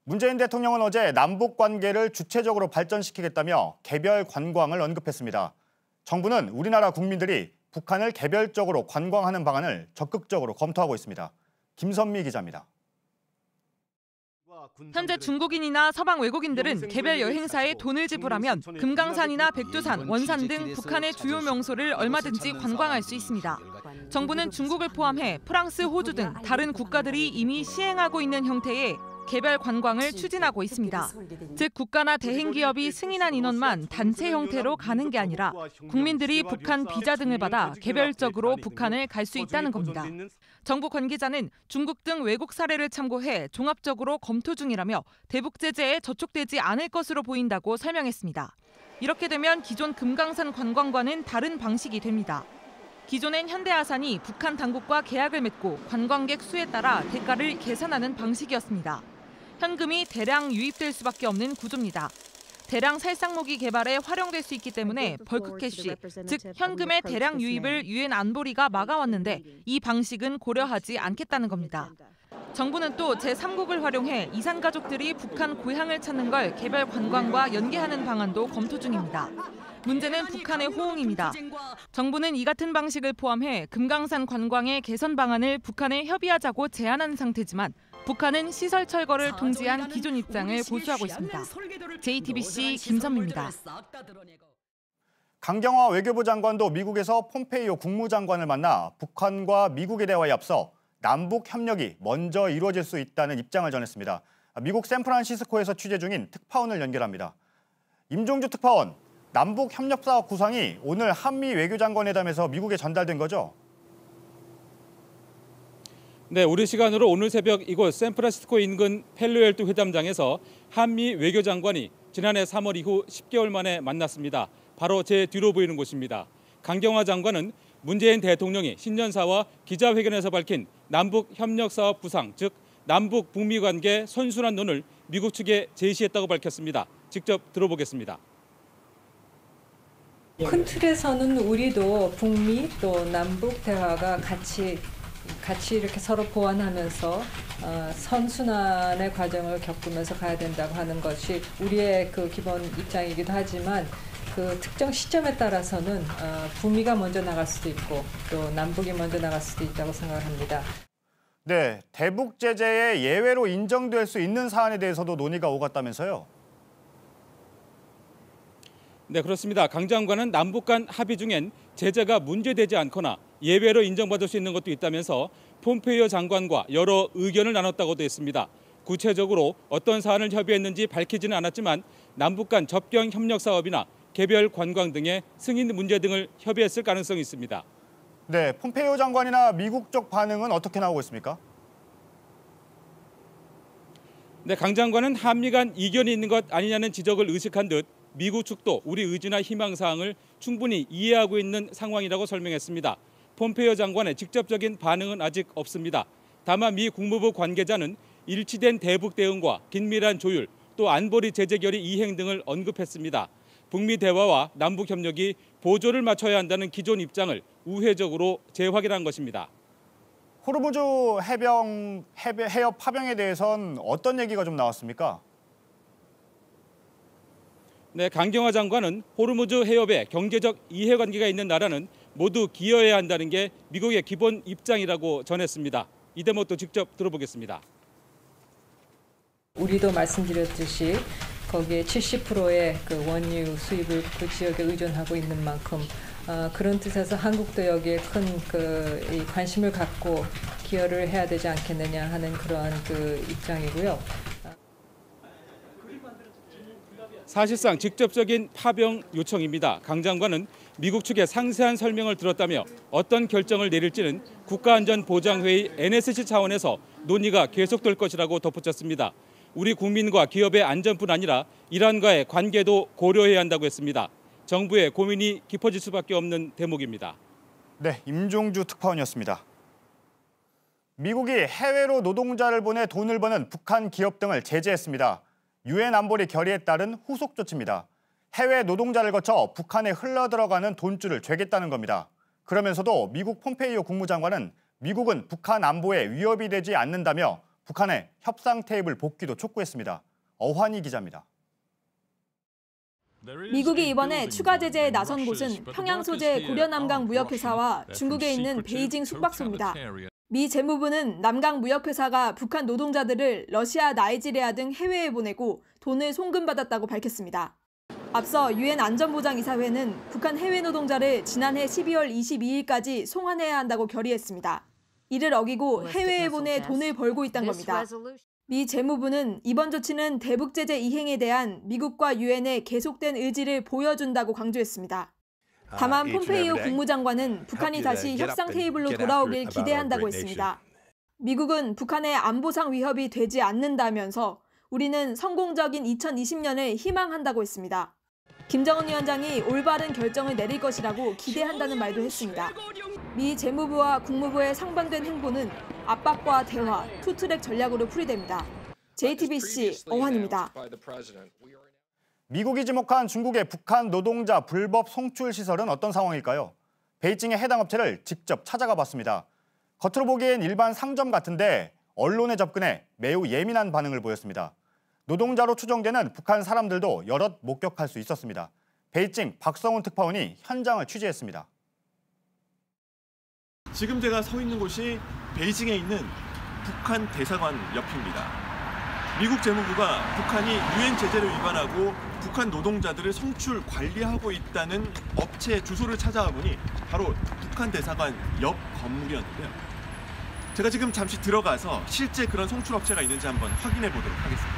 문재인 대통령은 어제 남북 관계를 주체적으로 발전시키겠다며 개별 관광을 언급했습니다. 정부는 우리나라 국민들이 북한을 개별적으로 관광하는 방안을 적극적으로 검토하고 있습니다. 김선미 기자입니다. 현재 중국인이나 서방 외국인들은 개별 여행사에 돈을 지불하면 금강산이나 백두산, 원산 등 북한의 주요 명소를 얼마든지 관광할 수 있습니다. 정부는 중국을 포함해 프랑스, 호주 등 다른 국가들이 이미 시행하고 있는 형태의 개별 관광을 추진하고 있습니다. 즉 국가나 대행기업이 승인한 인원만 단체 형태로 가는 게 아니라 국민들이 북한 비자 등을 받아 개별적으로 북한을 갈 수 있다는 겁니다. 정부 관계자는 중국 등 외국 사례를 참고해 종합적으로 검토 중이라며 대북 제재에 저촉되지 않을 것으로 보인다고 설명했습니다. 이렇게 되면 기존 금강산 관광과는 다른 방식이 됩니다. 기존엔 현대아산이 북한 당국과 계약을 맺고 관광객 수에 따라 대가를 계산하는 방식이었습니다. 현금이 대량 유입될 수밖에 없는 구조입니다. 대량 살상무기 개발에 활용될 수 있기 때문에 벌크 캐시, 즉 현금의 대량 유입을 유엔 안보리가 막아왔는데 이 방식은 고려하지 않겠다는 겁니다. 정부는 또 제3국을 활용해 이산 가족들이 북한 고향을 찾는 걸 개별 관광과 연계하는 방안도 검토 중입니다. 문제는 북한의 호응입니다. 정부는 이 같은 방식을 포함해 금강산 관광의 개선 방안을 북한에 협의하자고 제안한 상태지만 북한은 시설 철거를 통지한 기존 입장을 고수하고 있습니다. JTBC 김선미입니다. 강경화 외교부 장관도 미국에서 폼페이오 국무장관을 만나 북한과 미국의 대화에 앞서 남북 협력이 먼저 이루어질 수 있다는 입장을 전했습니다. 미국 샌프란시스코에서 취재 중인 특파원을 연결합니다. 임종주 특파원, 남북 협력 사업 구상이 오늘 한미 외교장관회담에서 미국에 전달된 거죠? 네, 우리 시간으로 오늘 새벽 이곳 샌프란시스코 인근 펠로알토 회담장에서 한미 외교장관이 지난해 3월 이후 10개월 만에 만났습니다. 바로 제 뒤로 보이는 곳입니다. 강경화 장관은 문재인 대통령이 신년사와 기자회견에서 밝힌 남북 협력 사업 구상, 즉 남북 북미 관계 선순환 논을 미국 측에 제시했다고 밝혔습니다. 직접 들어보겠습니다. 큰 틀에서는 우리도 북미 또 남북 대화가 같이 이렇게 서로 보완하면서 선순환의 과정을 겪으면서 가야 된다고 하는 것이 우리의 그 기본 입장이기도 하지만 그 특정 시점에 따라서는 북미가 먼저 나갈 수도 있고 또 남북이 먼저 나갈 수도 있다고 생각합니다. 네, 대북 제재의 예외로 인정될 수 있는 사안에 대해서도 논의가 오갔다면서요? 네, 그렇습니다. 강 장관은 남북 간 합의 중엔 제재가 문제되지 않거나 예외로 인정받을 수 있는 것도 있다면서 폼페이오 장관과 여러 의견을 나눴다고도 했습니다. 구체적으로 어떤 사안을 협의했는지 밝히지는 않았지만 남북 간 접경 협력 사업이나 개별 관광 등의 승인 문제 등을 협의했을 가능성이 있습니다. 네, 폼페이오 장관이나 미국 쪽 반응은 어떻게 나오고 있습니까? 네, 강 장관은 한미 간 이견이 있는 것 아니냐는 지적을 의식한 듯 미국 측도 우리 의지나 희망사항을 충분히 이해하고 있는 상황이라고 설명했습니다. 폼페이오 장관의 직접적인 반응은 아직 없습니다. 다만 미 국무부 관계자는 일치된 대북 대응과 긴밀한 조율, 또 안보리 제재 결의 이행 등을 언급했습니다. 북미 대화와 남북 협력이 보조를 맞춰야 한다는 기존 입장을 우회적으로 재확인한 것입니다. 호르무즈 해협 파병에 대해선 어떤 얘기가 좀 나왔습니까? 네, 강경화 장관은 호르무즈 해협에 경제적 이해관계가 있는 나라는 모두 기여해야 한다는 게 미국의 기본 입장이라고 전했습니다. 이 대목도 직접 들어보겠습니다. 우리도 말씀드렸듯이 거기에 70%의 그 원유 수입을 그 지역에 의존하고 있는 만큼 그런 뜻에서 한국도 여기에 큰 관심을 갖고 기여를 해야 되지 않겠느냐 하는 그러한 그 입장이고요. 사실상 직접적인 파병 요청입니다. 강 장관은 미국 측의 상세한 설명을 들었다며 어떤 결정을 내릴지는 국가안전보장회의 NSC 차원에서 논의가 계속될 것이라고 덧붙였습니다. 우리 국민과 기업의 안전뿐 아니라 이란과의 관계도 고려해야 한다고 했습니다. 정부의 고민이 깊어질 수밖에 없는 대목입니다. 네, 임종주 특파원이었습니다. 미국이 해외로 노동자를 보내 돈을 버는 북한 기업 등을 제재했습니다. 유엔 안보리 결의에 따른 후속 조치입니다. 해외 노동자를 거쳐 북한에 흘러들어가는 돈줄을 죄겠다는 겁니다. 그러면서도 미국 폼페이오 국무장관은 미국은 북한 안보에 위협이 되지 않는다며 북한의 협상 테이블 복귀도 촉구했습니다. 어환희 기자입니다. 미국이 이번에 추가 제재에 나선 곳은 평양 소재 고려남강 무역회사와 중국에 있는 베이징 숙박소입니다. 미 재무부는 남강 무역회사가 북한 노동자들을 러시아, 나이지리아 등 해외에 보내고 돈을 송금받았다고 밝혔습니다. 앞서 유엔 안전보장이사회는 북한 해외 노동자를 지난해 12월 22일까지 송환해야 한다고 결의했습니다. 이를 어기고 해외에 보내 돈을 벌고 있다는 겁니다. 미 재무부는 이번 조치는 대북 제재 이행에 대한 미국과 유엔의 계속된 의지를 보여준다고 강조했습니다. 다만 폼페이오 국무장관은 북한이 다시 협상 테이블로 돌아오길 기대한다고 했습니다. 미국은 북한의 안보상 위협이 되지 않는다면서 우리는 성공적인 2020년을 희망한다고 했습니다. 김정은 위원장이 올바른 결정을 내릴 것이라고 기대한다는 말도 했습니다. 미 재무부와 국무부의 상반된 행보는 압박과 대화, 투트랙 전략으로 풀이됩니다. JTBC 어환입니다. 미국이 지목한 중국의 북한 노동자 불법 송출 시설은 어떤 상황일까요? 베이징의 해당 업체를 직접 찾아가 봤습니다. 겉으로 보기엔 일반 상점 같은데 언론의 접근에 매우 예민한 반응을 보였습니다. 노동자로 추정되는 북한 사람들도 여럿 목격할 수 있었습니다. 베이징 박성훈 특파원이 현장을 취재했습니다. 지금 제가 서 있는 곳이 베이징에 있는 북한 대사관 옆입니다. 미국 재무부가 북한이 유엔 제재를 위반하고 북한 노동자들을 송출 관리하고 있다는 업체 주소를 찾아와 보니 바로 북한 대사관 옆 건물이었는데요. 제가 지금 잠시 들어가서 실제 그런 송출 업체가 있는지 한번 확인해 보도록 하겠습니다.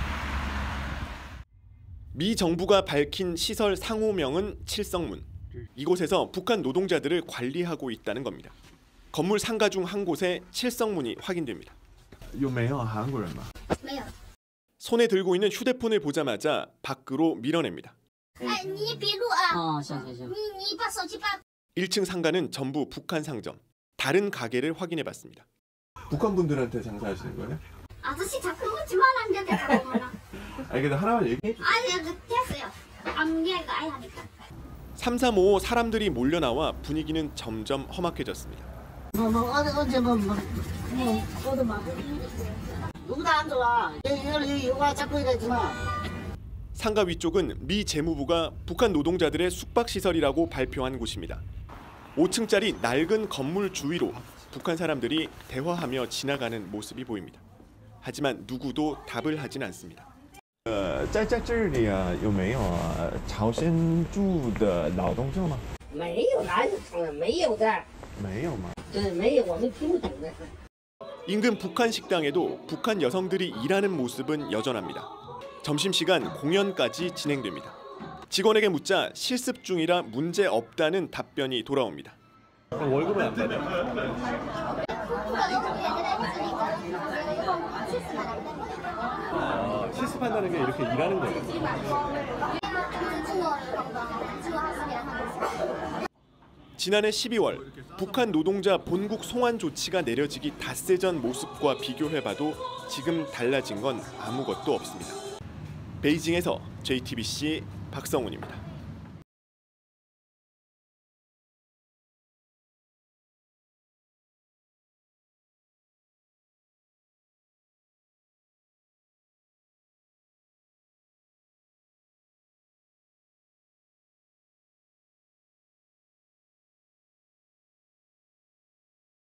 미 정부가 밝힌 시설 상호명은 칠성문. 이곳에서 북한 노동자들을 관리하고 있다는 겁니다. 건물 상가 중 한 곳에 칠성문이 확인됩니다. 손에 들고 있는 휴대폰을 보자마자 밖으로 밀어냅니다. 1층 상가는 전부 북한 상점. 다른 가게를 확인해봤습니다. 북한 분들한테 장사하시는 거예요? 아저씨 자꾸 묻지만 안 된다고. 아니 근데 하나만 얘기해 주세요. 아니 됐어요. 암기가 아예 하니까. 335 사람들이 몰려 나와 분위기는 점점 험악해졌습니다. 어제 어디 막 누구 다 안 좋아. 여기 와 자꾸 이러지마. 상가 위쪽은 미 재무부가 북한 노동자들의 숙박시설이라고 발표한 곳입니다. 5층짜리 낡은 건물 주위로 북한 사람들이 대화하며 지나가는 모습이 보입니다. 하지만 누구도 답을 하진 않습니다. 在这里啊有没有朝鲜住的劳动者吗？没有，哪有从来没有的。没有吗？对，没有，我们听不懂的。 인근 북한 식당에도 북한 여성들이 일하는 모습은 여전합니다. 점심시간 공연까지 진행됩니다. 직원에게 묻자 실습 중이라 문제 없다는 답변이 돌아옵니다. 월급은 안 받아요? 실습한다는 게 이렇게 일하는 거예요? 지난해 12월 북한 노동자 본국 송환 조치가 내려지기 닷새 전 모습과 비교해봐도 지금 달라진 건 아무것도 없습니다. 베이징에서 JTBC 박성훈입니다.